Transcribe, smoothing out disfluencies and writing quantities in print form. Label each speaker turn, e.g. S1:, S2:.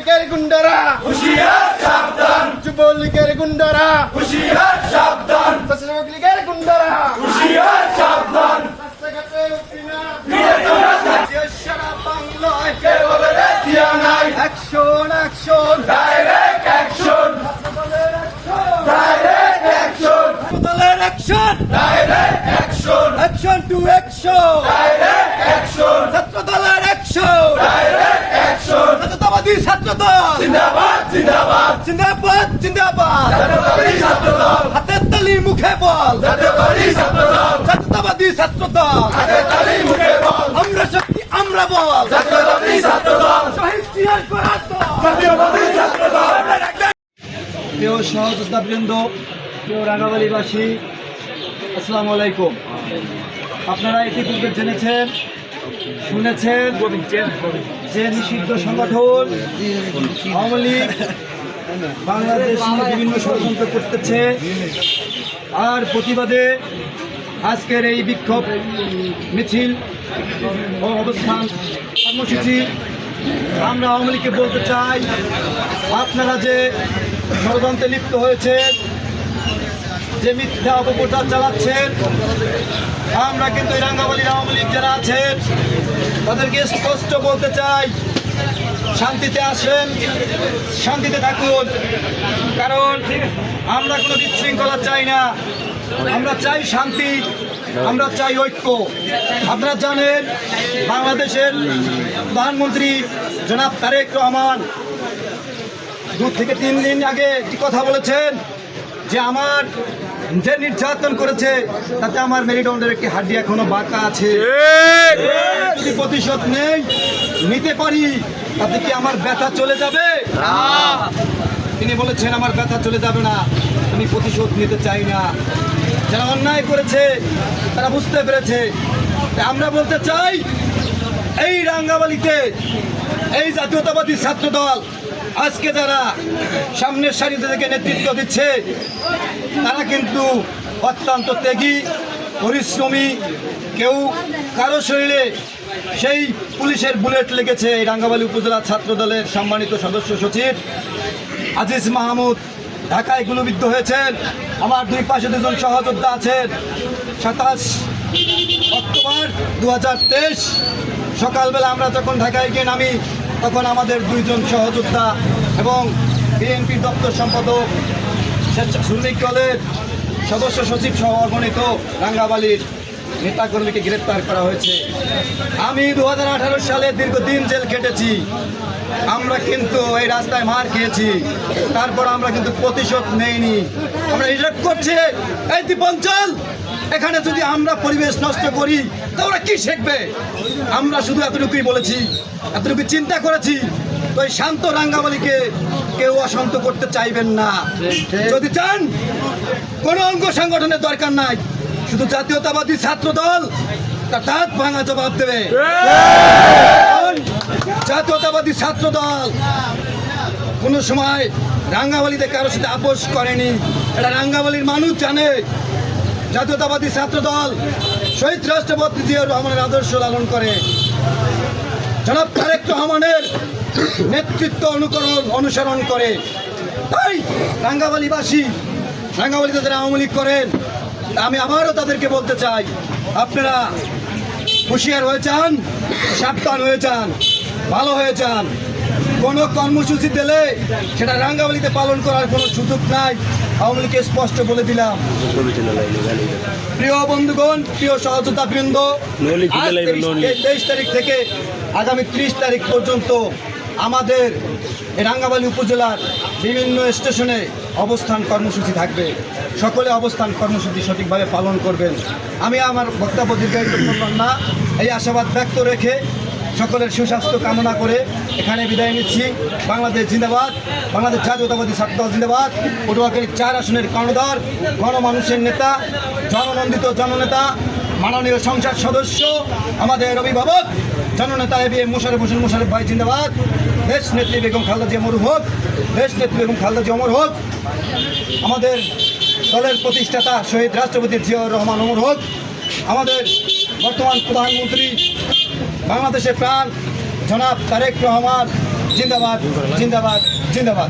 S1: যুবলীগের গুন্ডারা
S2: হুঁশিয়ার সাবধান,
S1: যুবলীগের গুন্ডারা
S2: হুঁশিয়ার সাবধান,
S1: যুবলীগের গুন্ডারা
S2: হুঁশিয়ার সাবধান।
S1: রাস্তাঘাটে উঠবি না
S2: ফিরে তোরা থাক,
S1: সারা বাংলায়
S2: কে বলে রে থিয়া নাই।
S1: Action action
S2: direct action, direct action,
S1: দলের action
S2: direct action,
S1: action to action
S2: direct action,
S1: ছাত্র দলের অ্যাকশন
S2: ডাইরেক্ট অ্যাকশন।
S1: জাতীয়তাবাদী ছাত্র দল
S2: জিন্দাবাদ, জিন্দাবাদ,
S1: জিন্দাবাদ জিন্দাবাদ
S2: জাতীয়তাবাদী ছাত্র দল,
S1: হাতের তালি মুখে বল
S2: জাতীয়তাবাদী ছাত্র দল,
S1: জাতীয়তাবাদী ছাত্র দল
S2: হাতের তালি মুখে বল,
S1: আমরা শক্তি আমরা বল
S2: জাতীয়তাবাদী ছাত্র দল,
S1: শহীদ জিয়ার করার দল
S2: জাতীয়তাবাদী ছাত্র দল।
S1: প্রিয় সহযোদ্ধাবৃন্দ, প্রিয় রাঙ্গাবালিবাসী, আসসালামু আলাইকুম। আপনারা ইতিপূর্বে জেনেছেন শুনেছেন যে নিষিদ্ধ সংগঠন আওয়ামী লীগ বাংলাদেশ নিয়ে বিভিন্ন ষড়যন্ত্র করতেছে, আর প্রতিবাদে আজকের এই বিক্ষোভ মিছিল ও অবস্থান কর্মসূচি। আমরা আওয়ামী লীগকে বলতে চাই, আপনারা যে ষড়যন্ত্রে লিপ্ত হয়েছেন, যে মিথ্যা অপপ্রচার চালাচ্ছেন, আমরা কিন্তু এই রাঙ্গাবালির আওয়ামী লীগ যারা আছেন তাদেরকে স্পষ্ট বলতে চাই, শান্তিতে আসেন, শান্তিতে থাকুন। কারণ আমরা কোনো বিশৃঙ্খলা চাই না, আমরা চাই শান্তি, আমরা চাই ঐক্য। আপনারা জানেন বাংলাদেশের প্রধানমন্ত্রী জনাব তারেক রহমান 2 থেকে 3 দিন আগে একটি কথা বলেছেন যে আমার যে নির্যাতন করেছে তাতে আমার মেরুদণ্ডের একটি হাড্ডি এখনো বাঁকা আছে, যদি প্রতিশোধ নিতে পারি তাতে কি আমার ব্যথা চলে যাবে? তিনি বলেছেন আমার ব্যথা চলে যাবে না, আমি প্রতিশোধ নিতে চাই না। যারা অন্যায় করেছে তারা বুঝতে পেরেছে। তাই আমরা বলতে চাই, এই রাঙ্গাবালিতে এই জাতীয়তাবাদী ছাত্র দল আজকে যারা সামনের সারিতে থেকে নেতৃত্ব দিচ্ছে তারা কিন্তু অত্যন্ত ত্যাগী, পরিশ্রমী। কেউ কারো শরীরে সেই পুলিশের বুলেট লেগেছে। এই রাঙ্গাবালী উপজেলা ছাত্র দলের সম্মানিত সদস্য সচিব আজিজ মাহমুদ ঢাকায় গুলিবিদ্ধ হয়েছেন। আমার দুই পাশে 2জন সহযোদ্ধা আছেন। 27 অক্টোবর 2023 সকালবেলা আমরা যখন ঢাকায় গিয়ে নামি তখন আমাদের 2জন সহযোদ্ধা এবং বিএনপির দপ্তর সম্পাদক, শ্রমিক দলের সদস্য সচিব সহ অগণিত রাঙ্গাবালির নেতাকর্মীকে গ্রেপ্তার করা হয়েছে। আমি 2018 সালে দীর্ঘদিন জেল কেটেছি। আমরা কিন্তু এই রাস্তায় মার খেয়েছি, তারপর আমরা কিন্তু প্রতিশোধ নেইনি। আমরা হিসাব করছি, এই দীপঞ্চল এখানে যদি আমরা পরিবেশ নষ্ট করি তা ওরা কি শিখবে? আমরা শুধু এতটুকুই বলেছি, এতটুকু চিন্তা করেছি। তো এই শান্ত রাঙ্গাবালিকে কেউ অশান্ত করতে চাইবেন না। যদি চান কোনো অঙ্গ সংগঠনের দরকার নাই, শুধু জাতীয়তাবাদী ছাত্র দল তার দাঁত ভাঙা জবাব দেবে। জাতীয়তাবাদী ছাত্র দল কোনো সময় রাঙ্গাবালিতে কারোর সাথে আপোষ করেনি, এটা রাঙ্গাবালির মানুষ জানে। জাতীয়তাবাদী ছাত্র দল শহীদ রাষ্ট্রপতি জিয়াউর রহমানের আদর্শ লালন করে, জনাব তারেক রহমানের নেতৃত্ব অনুসরণ করে। তাই রাঙ্গাবালিবাসী, রাঙ্গাবালিতে যারা আওয়ামী লীগ করেন, আমি আবারও তাদেরকে বলতে চাই, আপনারা হুঁশিয়ার হয়ে যান, সাবধান হয়ে যান, ভালো হয়ে যান। কোনো কর্মসূচি দিলে সেটা রাঙ্গাবালিতে পালন করার কোনো সুযোগ নাই, আওয়ামী লীগকে স্পষ্ট বলে দিলাম। প্রিয় বন্ধুগণ, প্রিয় সহযোদ্ধাবৃন্দ, 23 তারিখ থেকে আগামী 30 তারিখ পর্যন্ত আমাদের এই রাঙ্গাবালী উপজেলার বিভিন্ন স্টেশনে অবস্থান কর্মসূচি থাকবে। সকলে অবস্থান কর্মসূচি সঠিকভাবে পালন করবেন। আমি আমার বক্তব্য দীর্ঘায়িত করলাম না, এই আশাবাদ ব্যক্ত রেখে সকলের সুস্বাস্থ্য কামনা করে এখানে বিদায় নিচ্ছি। বাংলাদেশ জিন্দাবাদ, বাংলাদেশ জাতীয়তাবাদী ছাত্র দল জিন্দাবাদ। পটুয়াখালী 4 আসনের কর্ণধার, গণমানুষের নেতা, জননন্দিত জননেতা, মাননীয় সংসদ সদস্য, আমাদের অভিভাবক জননেতা এবিএম মোশাররফ হোসেন মোশাররফ ভাই জিন্দাবাদ। দেশ নেত্রী বেগম খালেদা জিয়া অমর হোক, দেশ নেত্রী বেগম খালেদা জিয়া অমর হোক। আমাদের দলের প্রতিষ্ঠাতা শহীদ রাষ্ট্রপতি জিয়াউর রহমান অমর হোক। আমাদের বর্তমান প্রধানমন্ত্রী, বাংলাদেশের প্রাণ জনাব তারেক রহমান জিন্দাবাদ জিন্দাবাদ জিন্দাবাদ